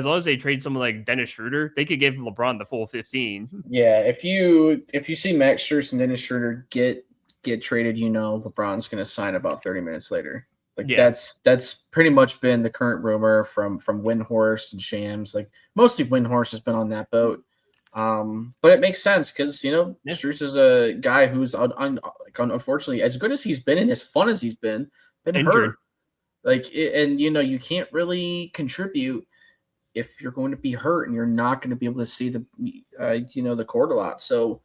S2: long as they trade someone like Dennis Schroeder, they could give LeBron the full 15.
S1: Yeah, if you see Max Strus and Dennis Schroeder get traded, LeBron's going to sign about 30 minutes later. Like that's pretty much been the current rumor from Windhorst and Shams. Like mostly Windhorst has been on that boat. But it makes sense because Strus is a guy who's unfortunately, as good as he's been and as fun as he's been
S2: injured.
S1: Hurt. Like and you can't really contribute if you're going to be hurt and you're not going to be able to see the court a lot. So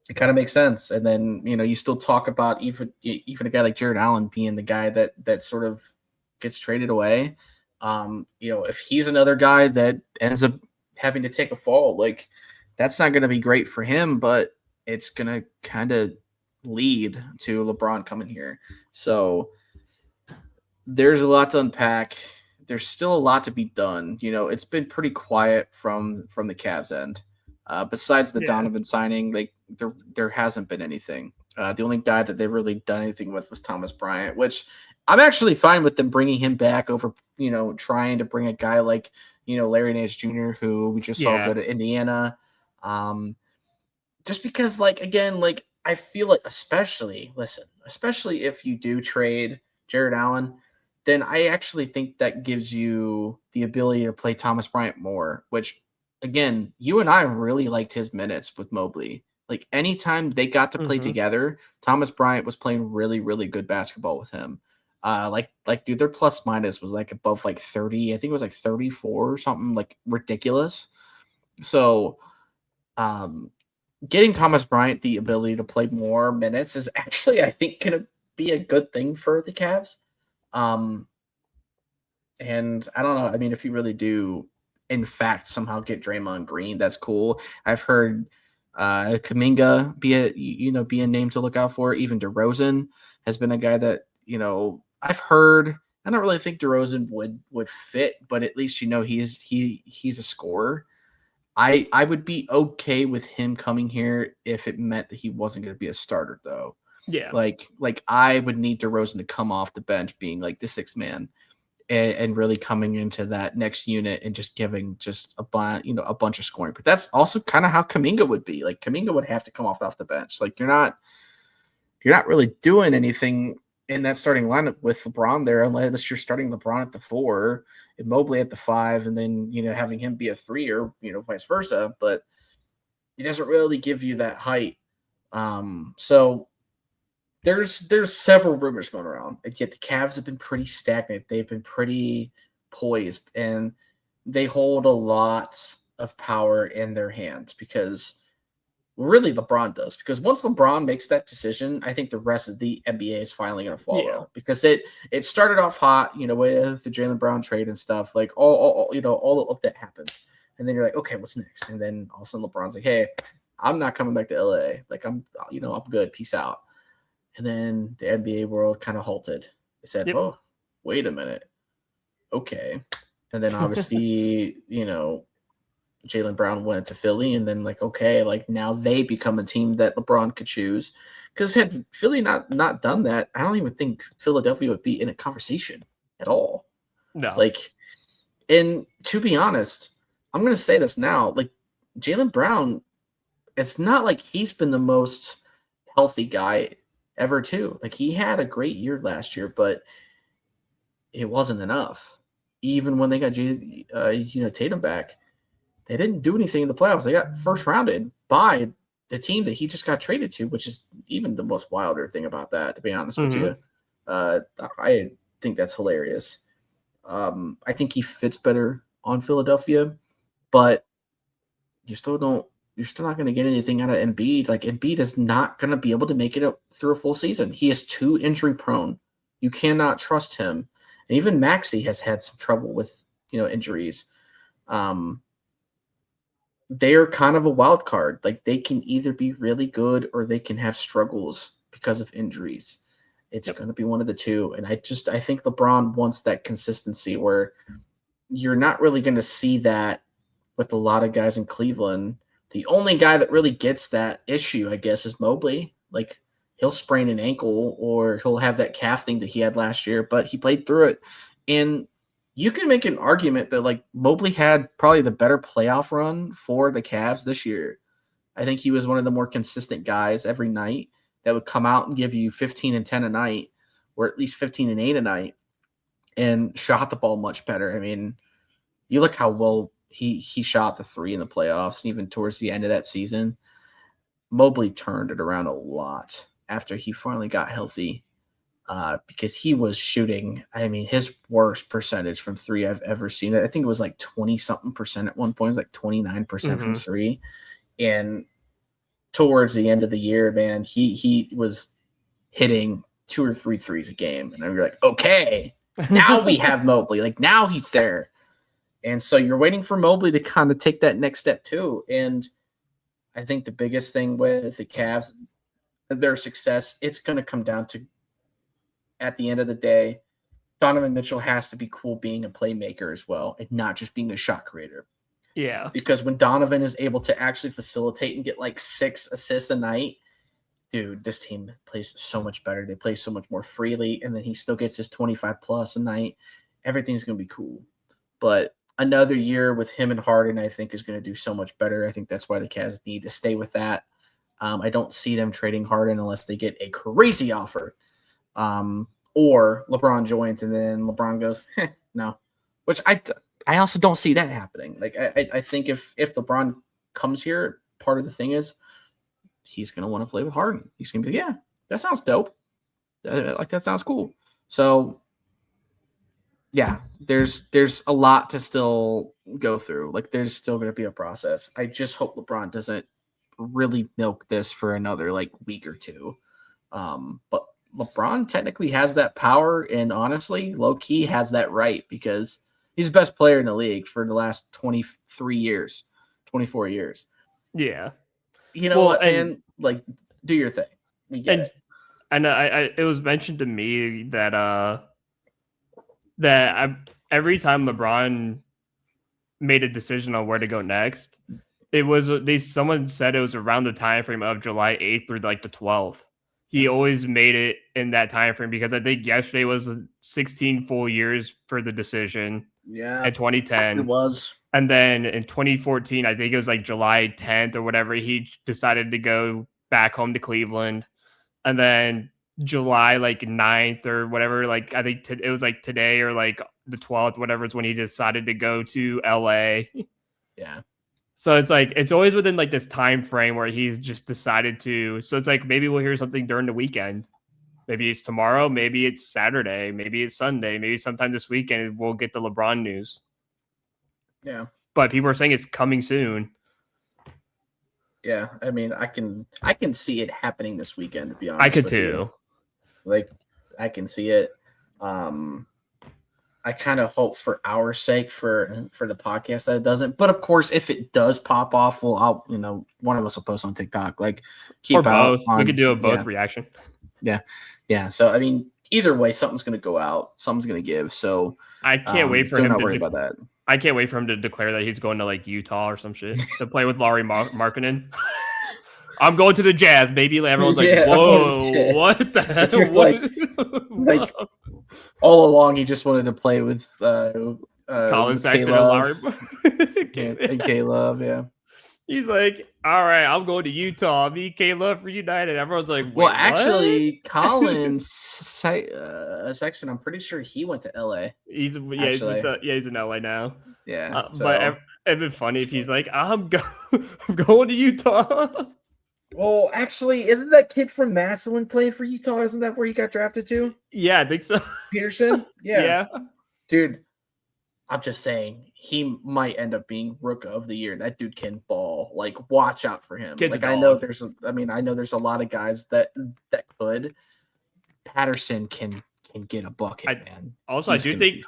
S1: it kind of makes sense. And then you still talk about even a guy like Jared Allen being the guy that sort of gets traded away. If he's another guy that ends up having to take a fall, like that's not going to be great for him, but it's going to kind of lead to LeBron coming here. So there's a lot to unpack. There's still a lot to be done. It's been pretty quiet from the Cavs end. Besides the Donovan signing, like there hasn't been anything. The only guy that they've really done anything with was Thomas Bryant, which I'm actually fine with them bringing him back over, trying to bring a guy like, Larry Nance Jr., who we just saw go to Indiana. Just because, I feel like, especially if you do trade Jared Allen, then I actually think that gives you the ability to play Thomas Bryant more, which, again, you and I really liked his minutes with Mobley. Like, anytime they got to play together, Thomas Bryant was playing really, really good basketball with him. Dude, their plus minus was above 30. I think it was 34 or something, ridiculous. So, getting Thomas Bryant the ability to play more minutes is actually, I think, going to be a good thing for the Cavs. And I don't know. I mean, if you really do, in fact, somehow get Draymond Green, that's cool. I've heard Kuminga be a name to look out for. Even DeRozan has been a guy that I've heard. I don't really think DeRozan would fit, but at least he's a scorer. I would be okay with him coming here if it meant that he wasn't going to be a starter, though.
S2: Yeah.
S1: Like I would need DeRozan to come off the bench being the sixth man and really coming into that next unit and just giving just a bunch of scoring. But that's also kind of how Kuminga would be. Like Kuminga would have to come off the bench. Like you're not really doing anything in that starting lineup with LeBron there unless you're starting LeBron at the 4 and Mobley at the 5 and then having him be a 3 or vice versa. But it doesn't really give you that height. So there's several rumors going around, and yet the Cavs have been pretty stagnant. They've been pretty poised, and they hold a lot of power in their hands because Really, LeBron does, because once LeBron makes that decision, I think the rest of the NBA is finally going to
S2: Yeah.
S1: follow, because it started off hot, with the Jaylen Brown trade and stuff, like all of that happened, and then you're like, okay, what's next? And then all of a sudden LeBron's like, hey, I'm not coming back to LA, like I'm good, peace out. And then the NBA world kind of halted. It said,
S2: Yep.
S1: oh, wait a minute, okay, and then obviously Jaylen Brown went to Philly, and then like, okay, like now they become a team that LeBron could choose. Because had Philly not done that, I don't even think Philadelphia would be in a conversation at all.
S2: No.
S1: Like, and to be honest, I'm gonna say this now. Like, Jaylen Brown, it's not like he's been the most healthy guy ever, too. Like, he had a great year last year, but it wasn't enough. Even when they got Tatum back, they didn't do anything in the playoffs. They got first rounded by the team that he just got traded to, which is even the most wilder thing about that, to be honest with
S2: Mm-hmm.
S1: you. I think that's hilarious. I think he fits better on Philadelphia, but you still don't. You're still not going to get anything out of Embiid. Like, Embiid is not going to be able to make it through a full season. He is too injury prone. You cannot trust him. And even Maxey has had some trouble with injuries. They're kind of a wild card. Like, they can either be really good or they can have struggles because of injuries. It's
S2: Yep.
S1: going to be one of the two. And I think LeBron wants that consistency where you're not really going to see that with a lot of guys in Cleveland. The only guy that really gets that issue, I guess, is Mobley. Like, he'll sprain an ankle or he'll have that calf thing that he had last year, but he played through it. And you can make an argument that like Mobley had probably the better playoff run for the Cavs this year. I think he was one of the more consistent guys every night that would come out and give you 15 and 10 a night, or at least 15 and 8 a night, and shot the ball much better. I mean, you look how well he shot the three in the playoffs, and even towards the end of that season, Mobley turned it around a lot after he finally got healthy. Because he was shooting, I mean, his worst percentage from three I've ever seen. I think it was like 20 something percent at one point. It was like 29% from
S2: Mm-hmm.
S1: three. And towards the end of the year, man, he was hitting 2 or 3 threes a game. And you're like, okay, now we have Mobley. Like, now he's there. And so you're waiting for Mobley to kind of take that next step too. And I think the biggest thing with the Cavs, their success, it's going to come down to, at the end of the day, Donovan Mitchell has to be cool being a playmaker as well and not just being a shot creator.
S2: Yeah.
S1: Because when Donovan is able to actually facilitate and get like 6 assists a night, dude, this team plays so much better. They play so much more freely, and then he still gets his 25 plus a night. Everything's going to be cool. But another year with him and Harden, I think, is going to do so much better. I think that's why the Cavs need to stay with that. I don't see them trading Harden unless they get a crazy offer. Or LeBron joins and then LeBron goes, no, which I also don't see that happening. Like, I think if LeBron comes here, part of the thing is he's going to want to play with Harden. He's going to be, yeah, that sounds dope. Like, that sounds cool. So yeah, there's a lot to still go through. Like, there's still going to be a process. I just hope LeBron doesn't really milk this for another like week or two. But LeBron technically has that power, and honestly, low key has that right, because he's the best player in the league for the last 23 years, 24 years.
S2: Yeah.
S1: You know
S2: Well,
S1: what, man? Like, do your thing. We get it.
S2: And it was mentioned to me that every time LeBron made a decision on where to go next, it was someone said it was around the time frame of July 8th through like the 12th. He always made it in that time frame, because I think yesterday was 16 full years for the decision
S1: Yeah,
S2: in 2010.
S1: it was.
S2: And then in 2014, I think it was like July 10th or whatever, he decided to go back home to Cleveland. And then July like 9th or whatever, like I think it was like today or like the 12th, whatever, is when he decided to go to LA.
S1: Yeah.
S2: So it's like, it's always within like this time frame where he's just decided to. So it's like, maybe we'll hear something during the weekend. Maybe it's tomorrow. Maybe it's Saturday. Maybe it's Sunday. Maybe sometime this weekend we'll get the LeBron news.
S1: Yeah.
S2: But people are saying it's coming soon.
S1: Yeah, I mean, I can see it happening this weekend. To be honest,
S2: I could
S1: with you.
S2: too.
S1: Like, I can see it. I kind of hope for our sake for the podcast that it doesn't. But of course, if it does pop off, well, I'll one of us will post on TikTok. Like,
S2: Or
S1: keep out
S2: both. We
S1: on
S2: could do a both reaction.
S1: yeah. So I mean, either way, something's gonna go out. Something's gonna give. So
S2: I can't wait for
S1: do
S2: him
S1: not
S2: to
S1: worry about that.
S2: I can't wait for him to declare that he's going to like Utah or some shit to play with Laurie Markkinen. I'm going to the Jazz, baby. Everyone's like,
S1: Yeah, I'm going to the
S2: "Whoa,
S1: Jazz."
S2: what the hell?"
S1: It's just like all along, he just wanted to play with
S2: Colin
S1: with
S2: Sexton and Laurie.
S1: and K-Love, yeah.
S2: He's like, "All right, I'm going to Utah. Me, K-Love reunited." Everyone's like, "Wait,
S1: Well,
S2: what?"
S1: actually, Colin Sexton, I'm pretty sure he went to LA.
S2: He's he's in LA now.
S1: Yeah,
S2: but it'd be funny if he's like, I'm going to Utah.
S1: Well, actually, isn't that kid from Massillon playing for Utah? Isn't that where he got drafted to?
S2: Yeah, I think so.
S1: Peterson?
S2: Yeah.
S1: Dude, I'm just saying he might end up being Rook of the Year. That dude can ball. Like, watch out for him.
S2: Kid's
S1: like,
S2: a
S1: I
S2: dog.
S1: know there's a lot of guys that could. Patterson can get a bucket, man.
S2: Also, I do think,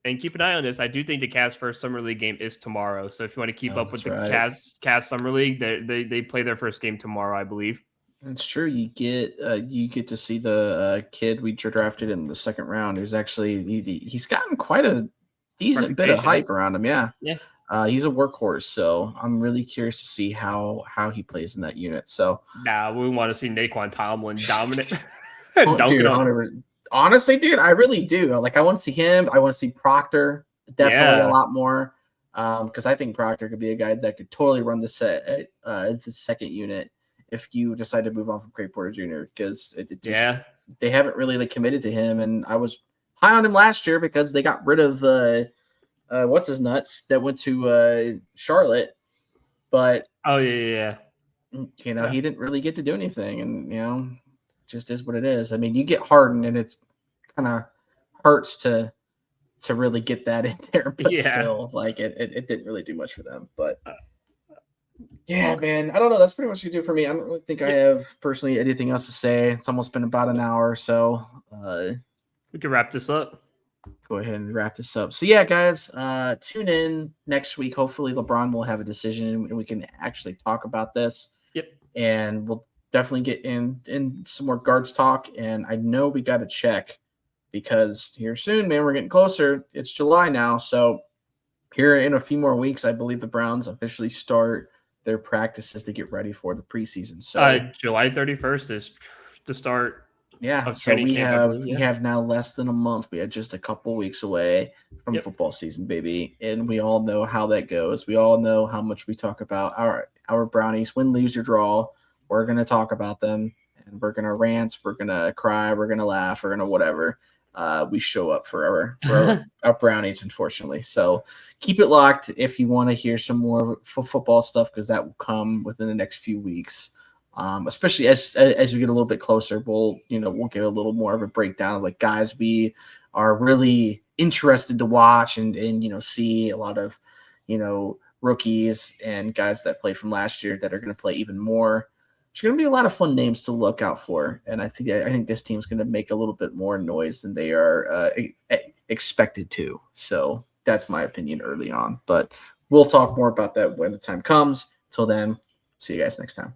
S2: and keep an eye on this, I do think the Cavs' first summer league game is tomorrow. So if you want to keep up with the Cavs Summer League, they play their first game tomorrow, I believe.
S1: That's true. You get to see the kid we drafted in the second round. Who's actually he's gotten quite a decent bit of hype around him. Yeah. He's a workhorse, so I'm really curious to see how he plays in that unit. So
S2: we want to see Naquan Tomlin dominate.
S1: Dude, honestly, dude, I really do. Like, I want to see him. I want to see Proctor definitely a lot more, because I think Proctor could be a guy that could totally run the second unit if you decide to move on from Craig Porter Jr. Because they haven't really committed to him, and I was high on him last year because they got rid of what's his nuts that went to Charlotte, but
S2: he
S1: didn't really get to do anything, and just is what it is. I mean, you get Harden, and it's kind of hurts to really get that in there, but still, like it didn't really do much for them. But yeah, man, I don't know. That's pretty much what you do for me. I don't really think I have personally anything else to say. It's almost been about an hour, so
S2: we can wrap this up.
S1: Go ahead and wrap this up. So yeah, guys, tune in next week. Hopefully, LeBron will have a decision, and we can actually talk about this.
S2: Yep,
S1: and we'll definitely get in some more guards talk. And I know we got to check because here soon, man, we're getting closer. It's July now. So here in a few more weeks, I believe the Browns officially start their practices to get ready for the preseason. So
S2: July 31st is the start.
S1: Yeah. So we have now less than a month. We had just a couple weeks away from football season, baby. And we all know how that goes. We all know how much we talk about our Brownies, win, lose, or draw. We're going to talk about them, and we're going to rant, we're going to cry, we're going to laugh, we're going to whatever. We show up for our Brownies, unfortunately. So keep it locked if you want to hear some more football stuff, because that will come within the next few weeks. Especially as we get a little bit closer, we'll give a little more of a breakdown of like guys we are really interested to watch and see a lot of rookies and guys that play from last year that are going to play even more. There's going to be a lot of fun names to look out for, and I think this team's going to make a little bit more noise than they are expected to. So that's my opinion early on, but we'll talk more about that when the time comes. Till then, see you guys next time.